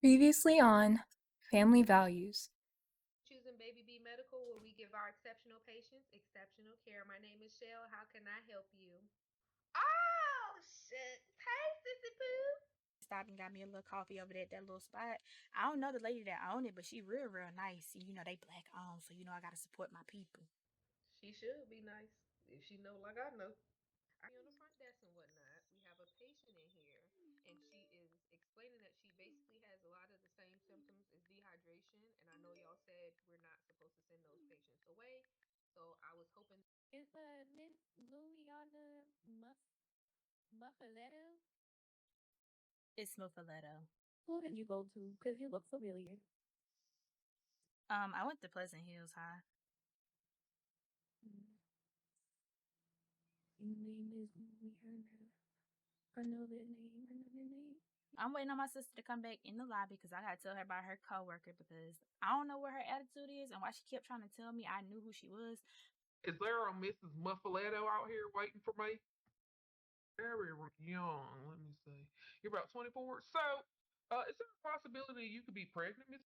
Previously on Family Values. Choosing Baby B Medical, where we give our exceptional patients exceptional care. My name is Shell. How can I help you? Oh, shit. Hey, Sissy Pooh. Stopped and got me a little coffee over there at that little spot. I don't know the lady that owned it, but she real nice. And they black owned, so I gotta support my people. She should be nice if she know like I know. Be on the front desk and whatnot. We have a patient in here, and she is explaining that she basically has a lot of the same symptoms as dehydration. And I know y'all said we're not supposed to send those patients away, so I was hoping. Is Miss Louie on the Muffaletto? It's Mufaletto. Who did you go to? Because you look familiar. I went to Pleasant Hills High. Your name is Louie Herner. I know that name. I know that name. I'm waiting on my sister to come back in the lobby because I gotta tell her about her coworker because I don't know what her attitude is and why she kept trying to tell me I knew who she was. Is there a Mrs. Muffaletto out here waiting for me? Very young, let me see. You're about 24. So, is there a possibility you could be pregnant, Miss?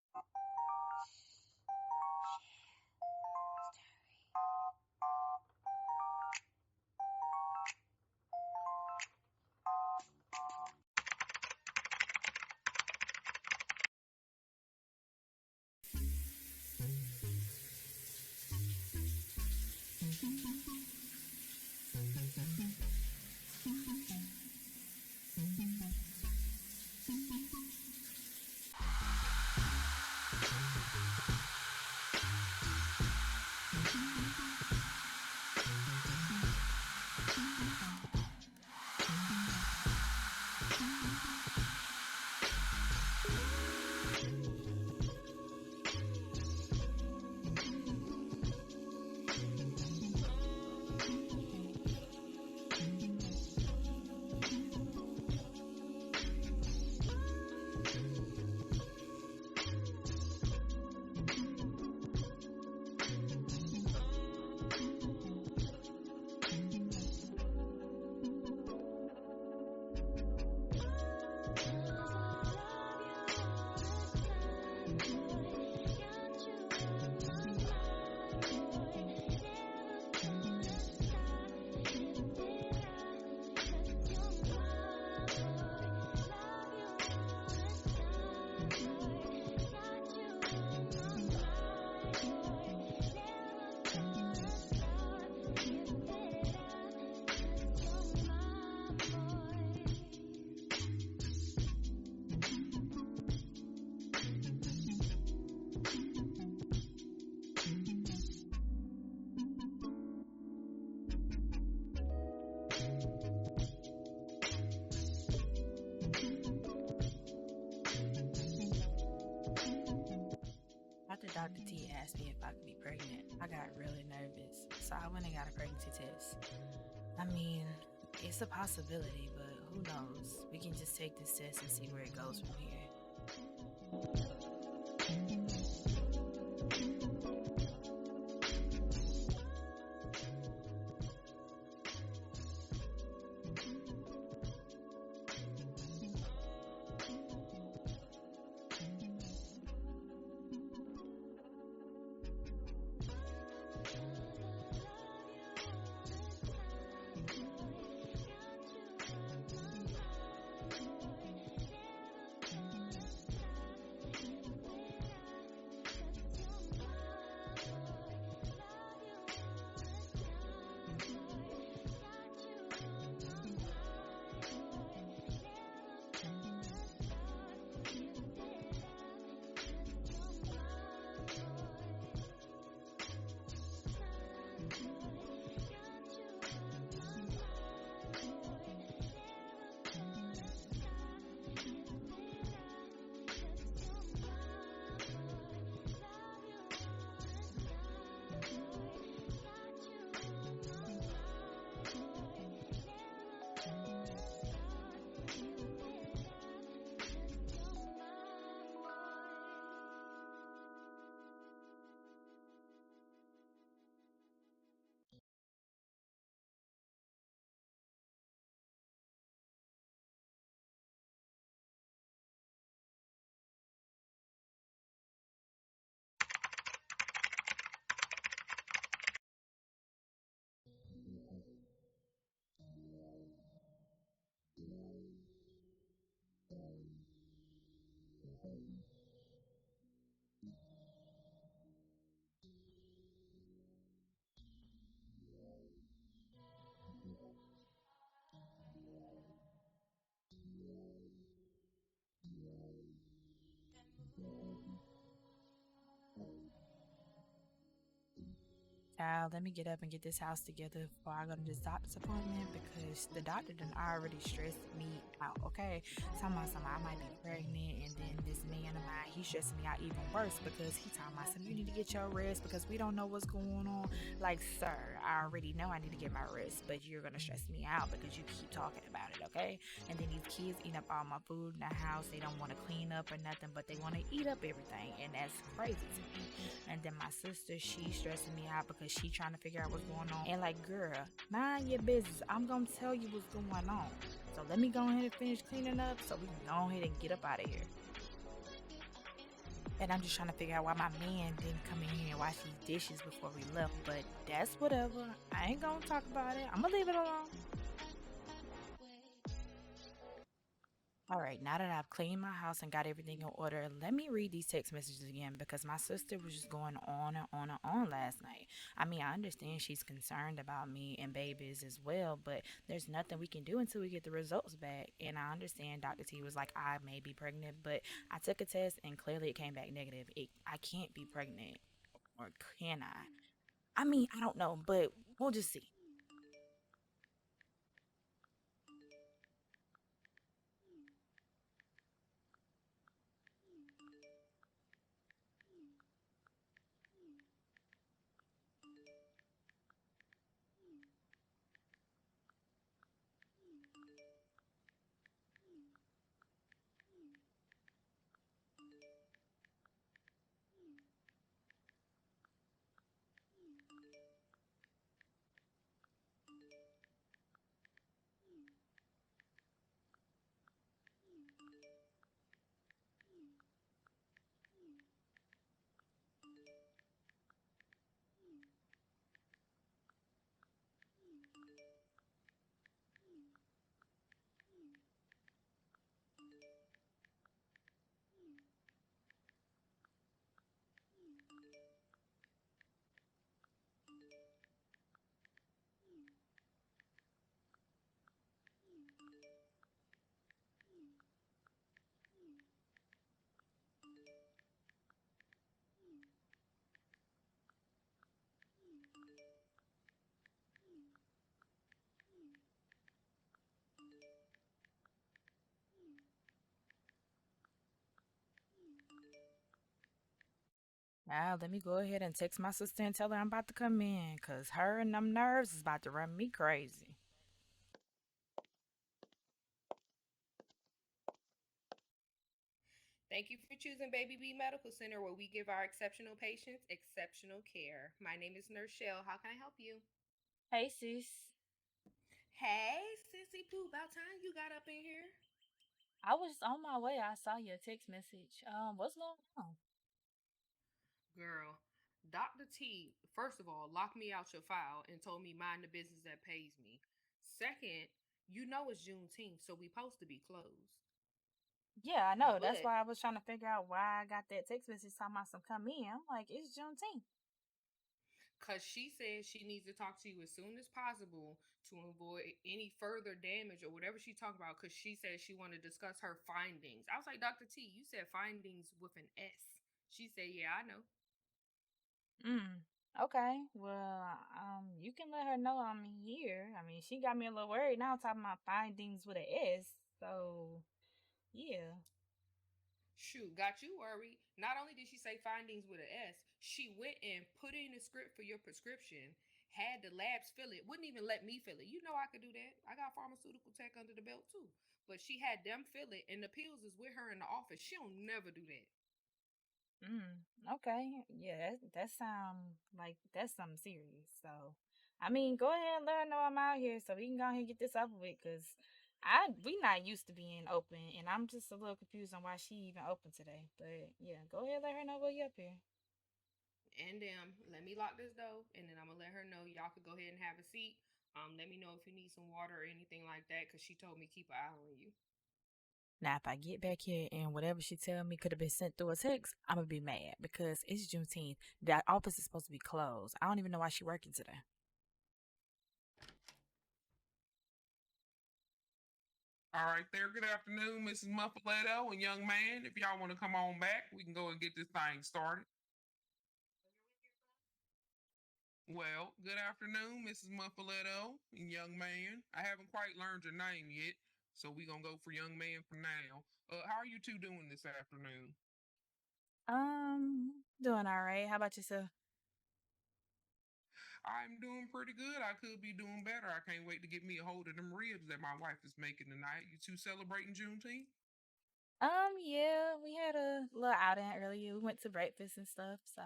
After Dr. T asked me if I could be pregnant, I got really nervous, so I went and got a pregnancy test. I mean, it's a possibility, but who knows? We can just take this test and see where it goes from here. Child, let me get up and get this house together before I go to this doctor's appointment because the doctor done already stressed me out, okay? Talking about something, I might be pregnant, and then this man of mine, he's stressing me out even worse because he talking about something, you need to get your rest because we don't know what's going on. Like, sir, I already know I need to get my rest, but you're gonna stress me out because you keep talking about it, okay? And then these kids eat up all my food in the house. They don't want to clean up or nothing, but they want to eat up everything, and that's crazy to me. And then my sister, she's stressing me out because she trying to figure out what's going on. And like, girl, mind your business. I'm gonna tell you what's going on. So let me go ahead and finish cleaning up so we can go ahead and get up out of here. And I'm just trying to figure out why my man didn't come in here and wash these dishes before we left. But that's whatever. I ain't gonna talk about it. I'm gonna leave it alone. All right, now that I've cleaned my house and got everything in order, let me read these text messages again because my sister was just going on and on and on last night. I mean, I understand she's concerned about me and babies as well, but there's nothing we can do until we get the results back. And I understand Dr. T was like, I may be pregnant, but I took a test and clearly it came back negative. I can't be pregnant, or can I? I mean, I don't know, but we'll just see. Now, let me go ahead and text my sister and tell her I'm about to come in because her and them nerves is about to run me crazy. Thank you for choosing Baby B Medical Center, where we give our exceptional patients exceptional care. My name is Nurse Shell. How can I help you? Hey, sis. Hey, Sissy Pooh, about time you got up in here. I was on my way. I saw your text message. What's going on? Girl, Dr. T, first of all, locked me out your file and told me mind the business that pays me. Second, you know it's Juneteenth, so we supposed to be closed. Yeah, I know. That's But why I was trying to figure out why I got that text message talking about some come in. I'm like, it's Juneteenth. because she says she needs to talk to you as soon as possible to avoid any further damage or whatever she talked about, because she says she wanted to discuss her findings. I was like, Dr. T, you said findings with an S. She said, yeah, I know. Mm. Okay. Well, you can let her know I'm here. I mean, she got me a little worried now talking about findings with an S. So, yeah. Shoot, got you worried. Not only did she say findings with an S, she went and put in a script for your prescription, had the labs fill it, wouldn't even let me fill it. You know I could do that. I got pharmaceutical tech under the belt too. But she had them fill it, and the pills is with her in the office. She'll never do that. Mm, okay. Yeah, that sound like that's something serious. So, I mean, go ahead and let her know I'm out here so we can go ahead and get this over with because we not used to being open and I'm just a little confused on why she even open today. But yeah, go ahead and let her know we'll up here. And let me lock this door, and then I'm gonna let her know y'all could go ahead and have a seat. Let me know if you need some water or anything like that, cause she told me keep an eye on you. Now, if I get back here and whatever she tell me could have been sent through a text, I'm gonna be mad because it's Juneteenth. That office is supposed to be closed. I don't even know why she working today. All right, there. Good afternoon, Mrs. Muffaletto and young man. If y'all want to come on back, we can go and get this thing started. Well, good afternoon, Mrs. Muffaletto and young man. I haven't quite learned your name yet, so we're gonna go for young man for now. How are you two doing this afternoon? Doing all right. How about yourself? I'm doing pretty good. I could be doing better. I can't wait to get me a hold of them ribs that my wife is making tonight. You two celebrating Juneteenth? Yeah, we had a little outing earlier. We went to breakfast and stuff. So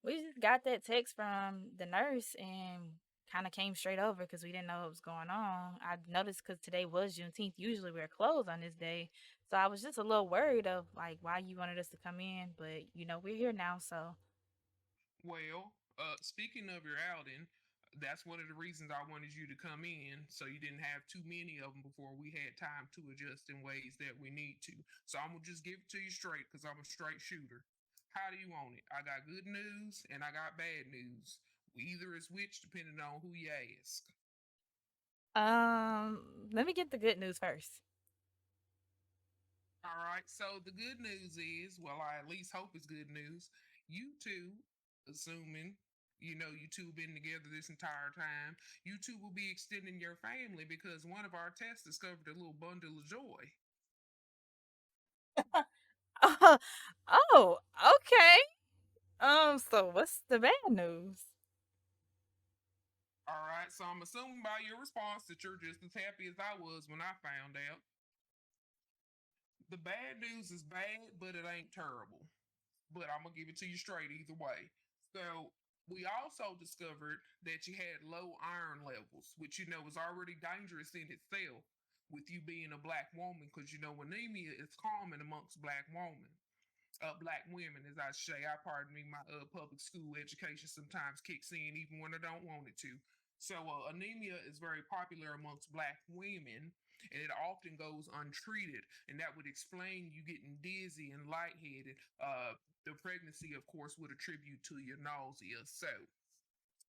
we just got that text from the nurse and kind of came straight over because we didn't know what was going on. I noticed because today was Juneteenth. Usually we're closed on this day. So I was just a little worried of like why you wanted us to come in, but we're here now. So Well, speaking of your outing, that's one of the reasons I wanted you to come in so you didn't have too many of them before we had time to adjust in ways that we need to. So I'm gonna just give it to you straight because I'm a straight shooter. How do you want it? I got good news and I got bad news. Either is which depending on who you ask. let me get the good news first. All right. So the good news is, well, I at least hope it's good news. You two, assuming you two been together this entire time, you two will be extending your family because one of our tests discovered a little bundle of joy. Oh, okay. So what's the bad news? All right. So I'm assuming by your response that you're just as happy as I was when I found out. The bad news is bad, but it ain't terrible. But I'm gonna give it to you straight either way. So we also discovered that you had low iron levels, which is already dangerous in itself with you being a black woman, because anemia is common amongst black women, as I say. I pardon me, my public school education sometimes kicks in even when I don't want it to. So anemia is very popular amongst black women, and it often goes untreated, and that would explain you getting dizzy and lightheaded. The pregnancy, of course, would attribute to your nausea. So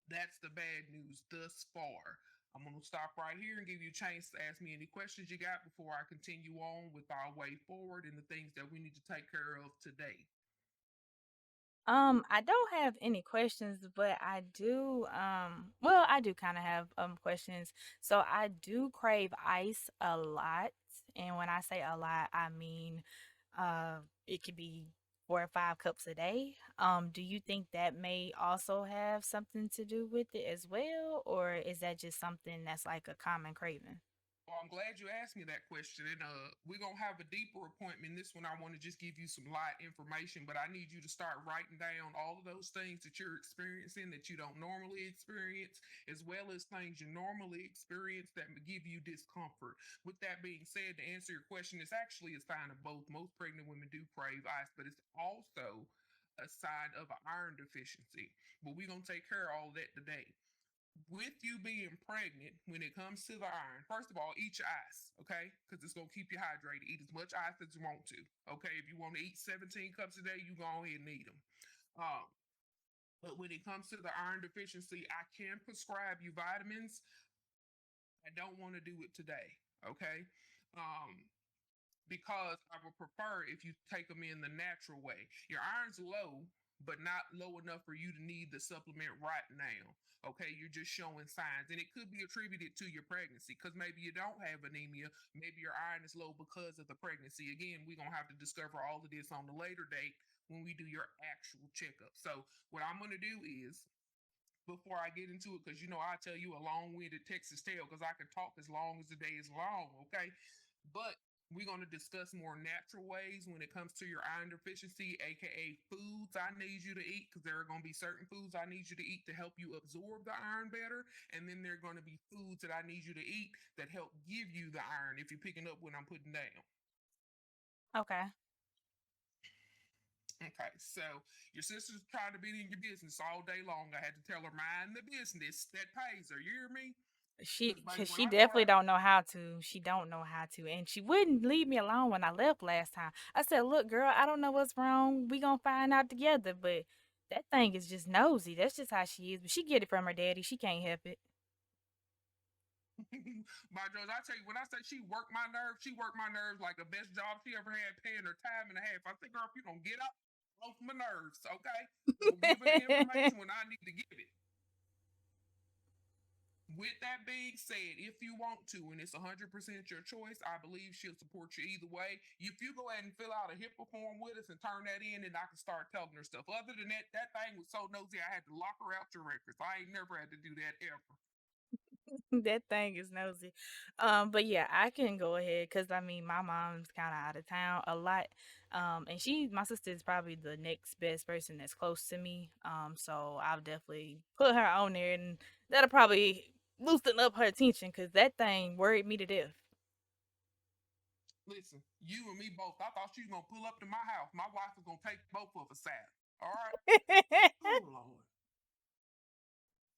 that's the bad news thus far. I'm going to stop right here and give you a chance to ask me any questions you got before I continue on with our way forward and the things that we need to take care of today. I don't have any questions, but well, I do kind of have questions. So I do crave ice a lot, and when I say a lot, I mean it could be 4 or 5 cups a day. Do you think that may also have something to do with it as well, or is that just something that's like a common craving? Well, I'm glad you asked me that question. And we're gonna have a deeper appointment. This one I want to just give you some light information, but I need you to start writing down all of those things that you're experiencing that you don't normally experience, as well as things you normally experience that give you discomfort. With that being said, to answer your question, it's actually a sign of both. Most pregnant women do crave ice, but it's also a sign of an iron deficiency. But we're gonna take care of all of that today. With you being pregnant, when it comes to the iron, first of all, eat your ice, okay? Because it's gonna keep you hydrated. Eat as much ice as you want to, okay? If you want to eat 17 cups a day, you go ahead and eat them. Um, but when it comes to the iron deficiency, I can prescribe you vitamins. I don't want to do it today, okay? Um, because I would prefer if you take them in the natural way. Your iron's low, but not low enough for you to need the supplement right now. Okay, you're just showing signs, and it could be attributed to your pregnancy because maybe you don't have anemia. Maybe your iron is low because of the pregnancy. Again, we're gonna have to discover all of this on the later date when we do your actual checkup. So, what I'm gonna do is before I get into it, because I tell you a long-winded Texas tale because I can talk as long as the day is long, okay? But we're going to discuss more natural ways when it comes to your iron deficiency, aka foods I need you to eat, because there are going to be certain foods I need you to eat to help you absorb the iron better. And then there are going to be foods that I need you to eat that help give you the iron if you're picking up what I'm putting down. Okay. Okay, so your sister's trying to be in your business all day long. I had to tell her, mind the business that pays her. You hear me? Because, baby, Cause when she I definitely start, don't know how to. She don't know how to, and she wouldn't leave me alone when I left last time. I said, "Look, girl, I don't know what's wrong. We gonna find out together." But that thing is just nosy. That's just how she is. But she get it from her daddy. She can't help it. my Jones, I tell you, when I say she worked my nerves like the best job she ever had, paying her time and a half. I said, girl, if you don't get up off my nerves, okay? I'm gonna give her the information when I need to give it. With that being said, if you want to, and it's 100% your choice, I believe she'll support you either way. If you go ahead and fill out a HIPAA form with us and turn that in, and I can start telling her stuff. Other than that, that thing was so nosy, I had to lock her out your records. I ain't never had to do that ever. That thing is nosy. But yeah, I can go ahead because I mean my mom's kind of out of town a lot. And my sister is probably the next best person that's close to me. So I'll definitely put her on there, and that'll probably loosen up her attention because that thing worried me to death. Listen, you and me both. I thought she was gonna pull up to my house. My wife was gonna take both of us out. All right. Oh Lord.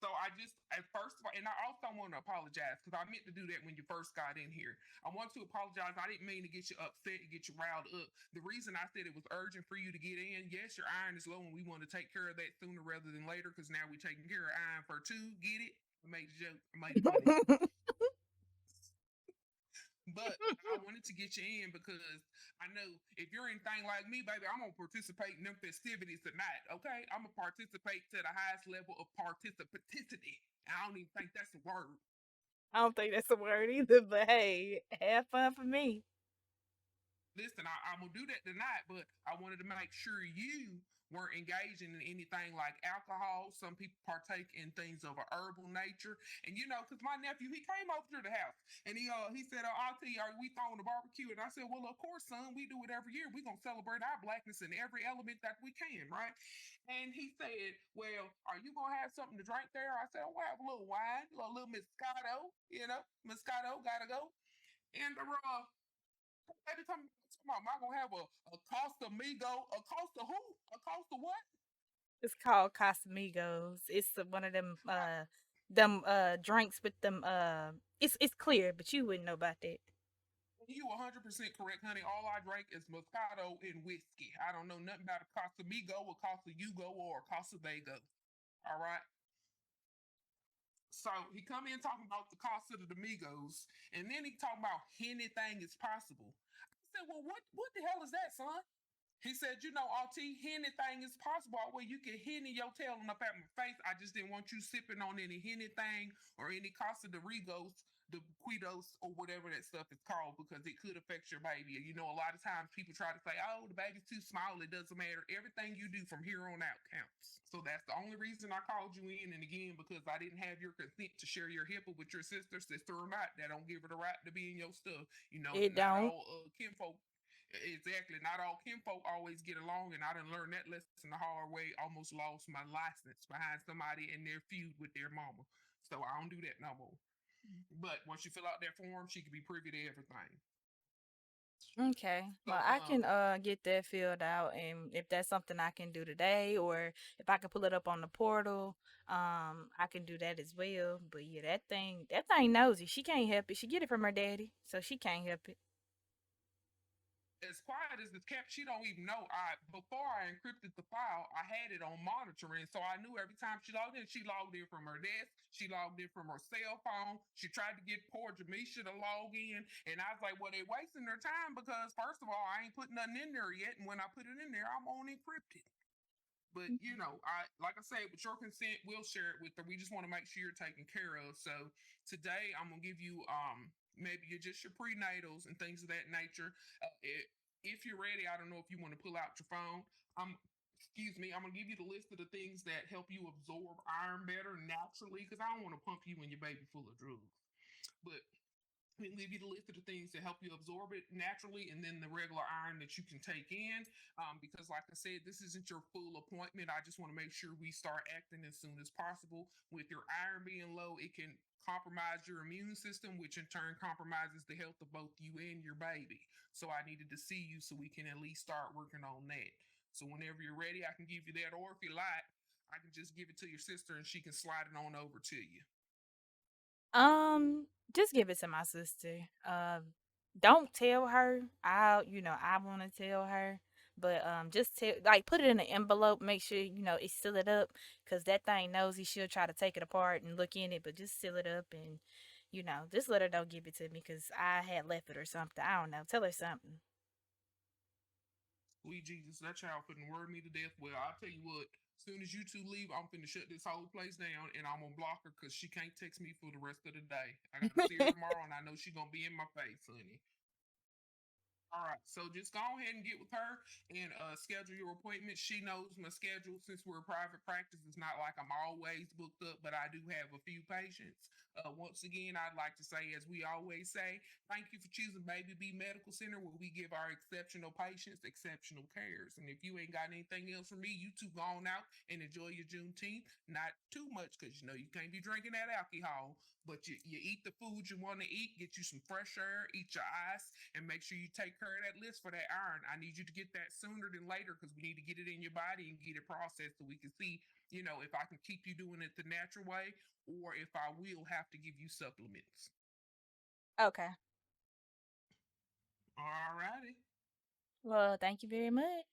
So I just, at first of all, and I also want to apologize because I meant to do that when you first got in here. I want to apologize. I didn't mean to get you upset and get you riled up. The reason I said it was urgent for you to get in, yes, your iron is low and we want to take care of that sooner rather than later because now we're taking care of iron for two. Get it? I made the joke. I made it funny. But I wanted to get you in because I know if you're anything like me, baby, I'm gonna participate in them festivities tonight. Okay, I'm gonna participate to the highest level of participaticity. I don't even think that's a word. I don't think that's a word either, but hey, have fun for me. Listen, I'm gonna do that tonight, but I wanted to make sure you weren't engaging in anything like alcohol. Some people partake in things of a herbal nature, and because my nephew he came over to the house and he said, "Auntie, are we throwing a barbecue?" And I said, "Well, of course, son. We do it every year. We're gonna celebrate our blackness in every element that we can, right?" And he said, "Well, are you gonna have something to drink there?" I said, "We'll have a little wine, a little Moscato. Moscato gotta go." And every time am I gonna have a Costa Migo, a Costa who? A Costa what? It's called Casamigos. It's one of them drinks with them it's clear, but you wouldn't know about that. You 100% correct, honey. All I drink is Moscato and whiskey. I don't know nothing about a Costa Migo, a Costa Yugo, or a Costa Vago. All right. So he come in talking about the Costa de Amigos, and then he talking about anything is possible. I said, well, what the hell is that, son? He said, RT, anything is possible. Well, you can henny your tail up at my face. I just didn't want you sipping on any anything or any Casa de Rigos, the Quitos, or whatever that stuff is called, because it could affect your baby. A lot of times people try to say, oh, the baby's too small. It doesn't matter. Everything you do from here on out counts. So that's the only reason I called you in. And again, because I didn't have your consent to share your HIPAA with your sister. Sister or not, that don't give her the right to be in your stuff. It Not don't. all kinfolk. Exactly. Not all kinfolk always get along, and I didn't learn that lesson the hard way. Almost lost my license behind somebody in their feud with their mama. So I don't do that no more. But once you fill out that form, she can be privy to everything. Okay. So Well, I can get that filled out, and if that's something I can do today, or if I can pull it up on the portal, I can do that as well. But yeah, that thing nosy. She can't help it. She get it from her daddy, so she can't help it. as quiet as it's kept, she don't even know. I Before I encrypted the file, I had it on monitoring, so I knew every time she logged in from her desk, she logged in from her cell phone. She tried to get poor Jamisha to log in, and I was like, "Well, they wasting their time because first of all, I ain't put nothing in there yet, and when I put it in there, I'm on encrypted." But I like I say, with your consent, we'll share it with her. We just want to make sure you're taken care of. So today, I'm gonna give you maybe just your prenatals and things of that nature. If you're ready, I don't know if you want to pull out your phone. Excuse me, I'm gonna give you the list of the things that help you absorb iron better naturally because I don't want to pump you when your baby full of drugs. But we can give you the list of the things to help you absorb it naturally, and then the regular iron that you can take in. Because, like I said, this isn't your full appointment. I just want to make sure we start acting as soon as possible. With your iron being low, it can compromise your immune system, which in turn compromises the health of both you and your baby. So, I needed to see you so we can at least start working on that. So, whenever you're ready, I can give you that, or if you like, I can just give it to your sister and she can slide it on over to you. Just give it to my sister. Don't tell her. I want to tell her, but just tell, like, put it in an envelope. Make sure it seal it up, cause that thing nosy. She'll try to take it apart and look in it, but just seal it up and just let her know. Give it to me, cause I had left it or something. I don't know. Tell her something. Sweet Jesus, that child finna worry me to death. Well, I'll tell you what. Soon as you two leave, I'm finna shut this whole place down, and I'm gonna block her because she can't text me for the rest of the day. I gotta see her tomorrow, and I know she gonna be in my face, honey. All right, so just go ahead and get with her and schedule your appointment. She knows my schedule since we're a private practice. It's not like I'm always booked up, but I do have a few patients. Once again, I'd like to say, as we always say, thank you for choosing Baby B Medical Center, where we give our exceptional patients exceptional cares. And if you ain't got anything else for me, you two go on out and enjoy your Juneteenth. Not too much, because you can't be drinking that alcohol, but you eat the food you want to eat, get you some fresh air, eat your ice, and make sure you take care of that list for that iron. I need you to get that sooner than later, because we need to get it in your body and get it processed so we can see, if I can keep you doing it the natural way or if I will have to give you supplements. Okay. All righty. Well, thank you very much.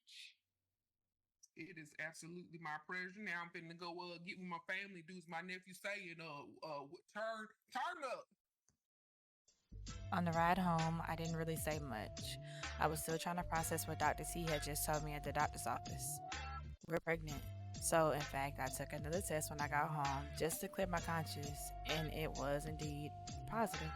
It is absolutely my pleasure. Now I'm finna go get with my family, do as my nephew say, and turn up. On the ride home, I didn't really say much. I was still trying to process what Dr. T had just told me at the doctor's office. We're pregnant. So, in fact, I took another test when I got home just to clear my conscience, and it was indeed positive.